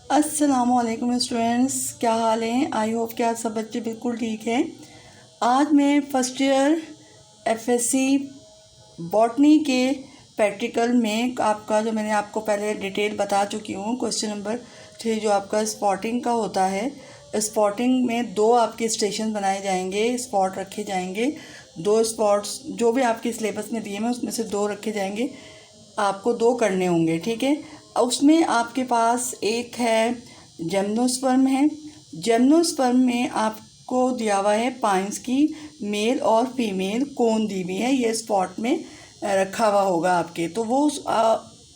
अस्सलामुअलैकुम स्टूडेंट्स, क्या हाल हैं। आई होप कि आप सब बच्चे बिल्कुल ठीक हैं। आज मैं फर्स्ट ईयर एफएससी बॉटनी के प्रैक्टिकल में आपका जो मैंने आपको पहले डिटेल बता चुकी हूँ, क्वेश्चन नंबर 3 जो आपका स्पॉटिंग का होता है। स्पॉटिंग में 2 आपके स्टेशन बनाए जाएंगे, स्पॉट रखे जाएंगे। 2 स्पॉट्स जो भी आपके सिलेबस में दिए हैं उसमें से 2 रखे जाएंगे, आपको 2 करने होंगे, ठीक है। उसमें आपके पास एक है जिम्नोस्पर्म है। जिम्नोस्पर्म में आपको दिया हुआ है पाइंस की मेल और फीमेल कोन दी हुई है, ये स्पॉट में रखा हुआ होगा आपके। तो वो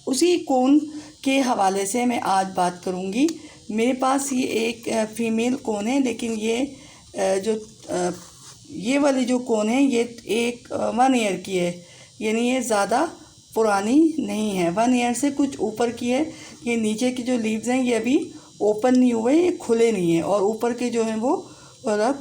उसी कोन के हवाले से मैं आज बात करूँगी। मेरे पास ये एक फीमेल कोन है, लेकिन ये जो ये वाली जो कोन है ये एक 1 ईयर की है, यानी ये ज़्यादा पुरानी नहीं है। 1 ईयर से कुछ ऊपर की है। ये नीचे की जो लीव्स हैं ये अभी ओपन नहीं हुए, ये खुले नहीं हैं, और ऊपर के जो हैं वो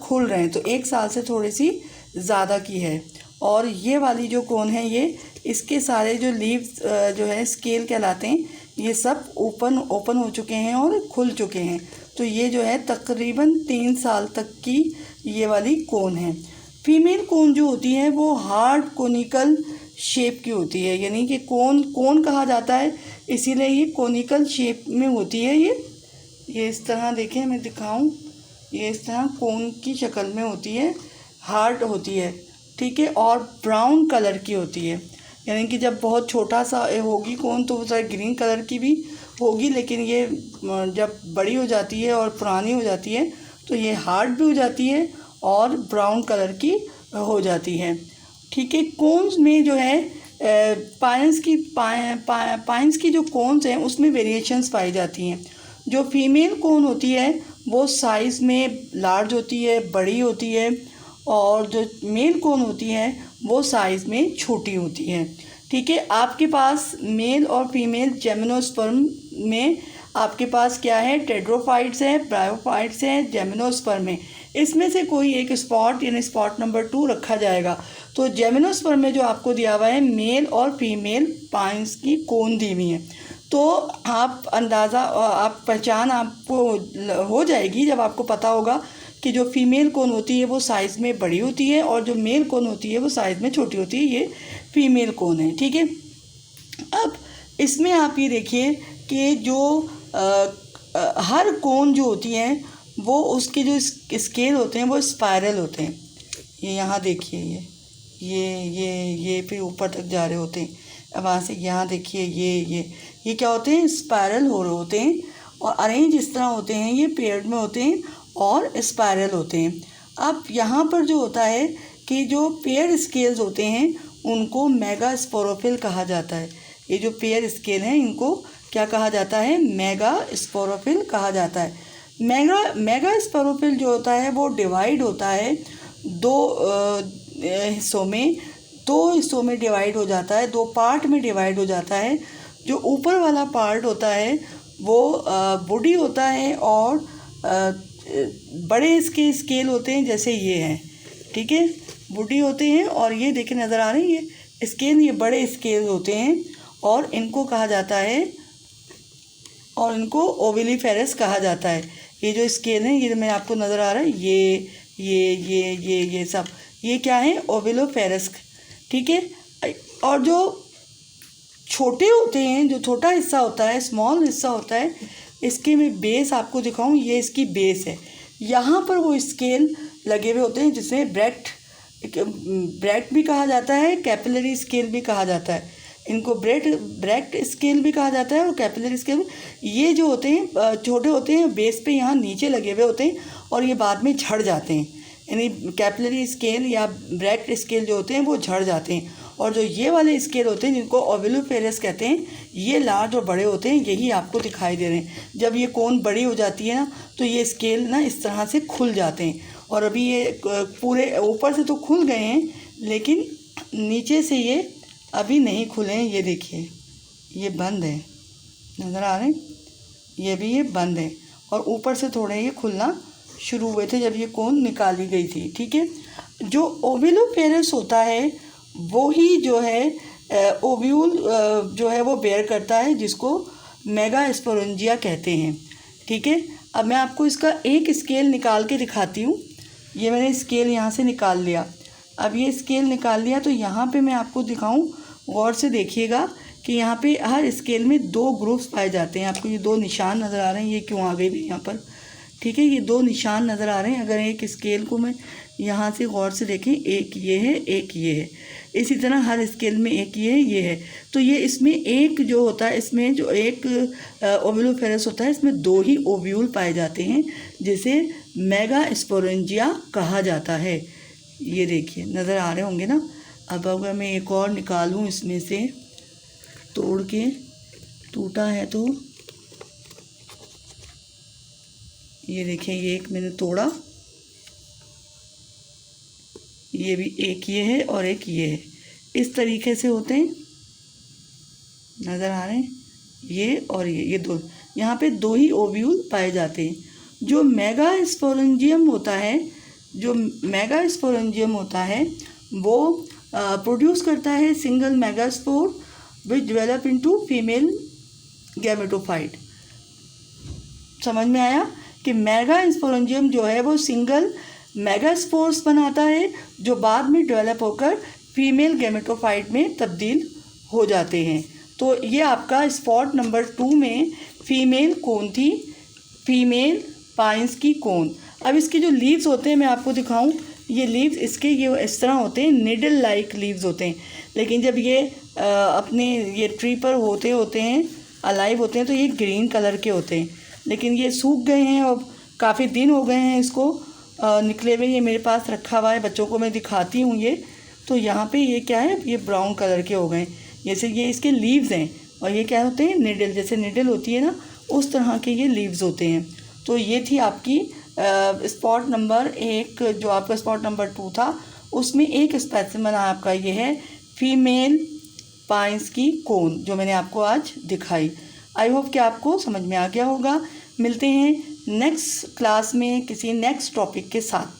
खुल रहे हैं। तो 1 साल से थोड़ी सी ज़्यादा की है। और ये वाली जो कोन है ये इसके सारे जो लीव्स जो है स्केल कहलाते हैं, ये सब ओपन हो चुके हैं और खुल चुके हैं। तो ये जो है तकरीबन 3 साल तक की ये वाली कोन है। फीमेल कोन जो होती है वो हार्ड कोनिकल शेप की होती है, यानी कि कोन कहा जाता है, इसीलिए ये कोनिकल शेप में होती है। ये इस तरह देखें, मैं दिखाऊं, ये इस तरह कोन की शक्ल में होती है, हार्ड होती है, ठीक है। और ब्राउन कलर की होती है, यानी कि जब बहुत छोटा सा होगी कोन तो वो ग्रीन कलर की भी होगी, लेकिन ये जब बड़ी हो जाती है और पुरानी हो जाती है तो ये हार्ड भी हो जाती है और ब्राउन कलर की हो जाती है, ठीक है। कोन्स में जो है पाइंस की जो कोन्स हैं उसमें वेरिएशंस पाई जाती हैं। जो फीमेल कोन होती है वो साइज़ में लार्ज होती है, बड़ी होती है, और जो मेल कोन होती है वो साइज़ में छोटी होती है, ठीक है। आपके पास मेल और फीमेल जिम्नोस्पर्म में आपके पास क्या है, टेट्रोफाइट्स है, ब्रायोफाइट्स है, जिम्नोस्पर्म में इसमें से कोई एक स्पॉट यानी स्पॉट नंबर 2 रखा जाएगा। तो जिम्नोस्पर्म में जो आपको दिया हुआ है मेल और फीमेल पाइंस की कोन दी हुई है, तो आप पहचान आपको हो जाएगी जब आपको पता होगा कि जो फीमेल कोन होती है वो साइज़ में बड़ी होती है और जो मेल कोन होती है वो साइज़ में छोटी होती है। ये फीमेल कोन है, ठीक है। अब इसमें आप ये देखिए कि जो हर कोन जो होती है वो उसके जो स्केल होते हैं वो स्पायरल होते हैं। ये यहाँ देखिए, ये फिर ऊपर तक जा रहे होते हैं। अब वहाँ से यहाँ देखिए, ये क्या होते हैं, स्पायरल हो रहे होते हैं, और अरेंज इस तरह होते हैं, ये पेयर्ड में होते हैं और स्पायरल होते हैं। अब यहाँ पर जो होता है कि जो पेयर स्केल्स होते हैं उनको मेगास्पोरोफिल कहा जाता है। ये जो पेयर स्केल हैं इनको क्या कहा जाता है, मेगास्पोरोफिल कहा जाता है। मेगास्पोरोफिल जो होता है वो डिवाइड होता है 2 हिस्सों में, 2 हिस्सों में डिवाइड हो जाता है, 2 पार्ट में डिवाइड हो जाता है। जो ऊपर वाला पार्ट होता है वो बॉडी होता है और बड़े इसके स्केल होते हैं, जैसे ये हैं, ठीक है, बॉडी होते हैं, और ये देखे नज़र आ रही है ये स्केल, ये बड़े स्केल होते हैं और इनको कहा जाता है, और इनको ओविलिफेरस कहा जाता है। ये जो स्केल हैं ये मैं आपको नज़र आ रहा है, ये सब ये क्या है, ओविलोफेरस, ठीक है। और जो छोटे होते हैं, जो छोटा हिस्सा होता है, स्मॉल हिस्सा होता है, इसके मैं बेस आपको दिखाऊं, ये इसकी बेस है। यहाँ पर वो स्केल लगे हुए होते हैं जिसे ब्रैक्ट भी कहा जाता है, कैपिलरी स्केल भी कहा जाता है। इनको ब्रैक्ट स्केल भी कहा जाता है और कैपिलरी स्केल। ये जो होते हैं छोटे होते हैं, बेस पे यहाँ नीचे लगे हुए होते हैं और ये बाद में झड़ जाते हैं, यानी कैपिलरी स्केल या ब्रैक्ट स्केल जो होते हैं वो झड़ जाते हैं। और जो ये वाले स्केल होते हैं जिनको ओविलोफेरस कहते हैं, ये लार्ज और बड़े होते हैं, यही आपको दिखाई दे रहे हैं। जब ये कोन बड़ी हो जाती है ना तो ये स्केल ना इस तरह से खुल जाते हैं, और अभी ये पूरे ऊपर से तो खुल गए हैं लेकिन नीचे से ये अभी नहीं खुले हैं। ये देखिए, ये बंद है, नज़र आ रहे हैं, ये भी ये बंद है, और ऊपर से थोड़े ये खुलना शुरू हुए थे जब ये कोन निकाली गई थी, ठीक है। जो ओविलोफेरस होता है वो ही जो है ओव्यूल जो है वो बेयर करता है, जिसको मेगास्पोरेंजिया कहते हैं, ठीक है। अब मैं आपको इसका एक स्केल निकाल के दिखाती हूँ। ये मैंने स्केल यहाँ से निकाल लिया। अब ये स्केल निकाल लिया तो यहाँ पे मैं आपको दिखाऊँ, गौर से देखिएगा कि यहाँ पे हर स्केल में 2 ग्रुप्स पाए जाते हैं। आपको ये 2 निशान नज़र आ रहे हैं, ये क्यों आ गए भी यहाँ पर, ठीक है। ये 2 निशान नज़र आ रहे हैं। अगर एक स्केल को मैं यहाँ से गौर से देखें, एक ये है, एक ये है, इसी तरह हर स्केल में एक ये है। तो ये इसमें एक जो होता है, इसमें जो एक ओविलोफेरस होता है, इसमें 2 ही ओव्यूल पाए जाते हैं, जिसे मेगास्पोरेंजिया कहा जाता है। ये देखिए नज़र आ रहे होंगे ना। अब अगर मैं एक और निकालूँ इसमें से, तोड़ के, टूटा है तो ये देखिए, ये एक मैंने तोड़ा, ये भी एक ये है और एक ये है। इस तरीके से होते हैं, नज़र आ रहे हैं, ये और ये 2। यहाँ पे 2 ही ओव्यूल पाए जाते हैं। जो मेगास्पोरेंजियम होता है वो प्रोड्यूस करता है single megaspore which develop into female gametophyte. समझ में आया कि मेगास्पोरेंजियम जो है वो सिंगल मेगास्पोर्स बनाता है, जो बाद में डेवलप होकर फीमेल गैमेटोफाइट में तब्दील हो जाते हैं। तो ये आपका स्पॉट नंबर 2 में फीमेल कोन थी, फीमेल पाइन्स की कोन। अब इसके जो लीव्स होते हैं मैं आपको दिखाऊं, ये लीव्स इसके ये इस तरह होते हैं, निडल लाइक लीव्स होते हैं। लेकिन जब ये अपने ये ट्री पर होते हैं, अलाइव होते हैं, तो ये ग्रीन कलर के होते हैं। लेकिन ये सूख गए हैं और काफ़ी दिन हो गए हैं इसको निकले हुए। ये मेरे पास रखा हुआ है, बच्चों को मैं दिखाती हूँ। ये तो यहाँ पे ये क्या है, ये ब्राउन कलर के हो गए। जैसे ये इसके लीव्स हैं और ये क्या होते हैं, निडल, जैसे निडल होती है ना, उस तरह के ये लीव्स होते हैं। तो ये थी आपकी स्पॉट नंबर 1। जो आपका स्पॉट नंबर 2 था उसमें एक स्पेसिमेन आपका ये है फीमेल पाइन्स की कोन, जो मैंने आपको आज दिखाई। आई होप कि आपको समझ में आ गया होगा। मिलते हैं नेक्स्ट क्लास में किसी नेक्स्ट टॉपिक के साथ।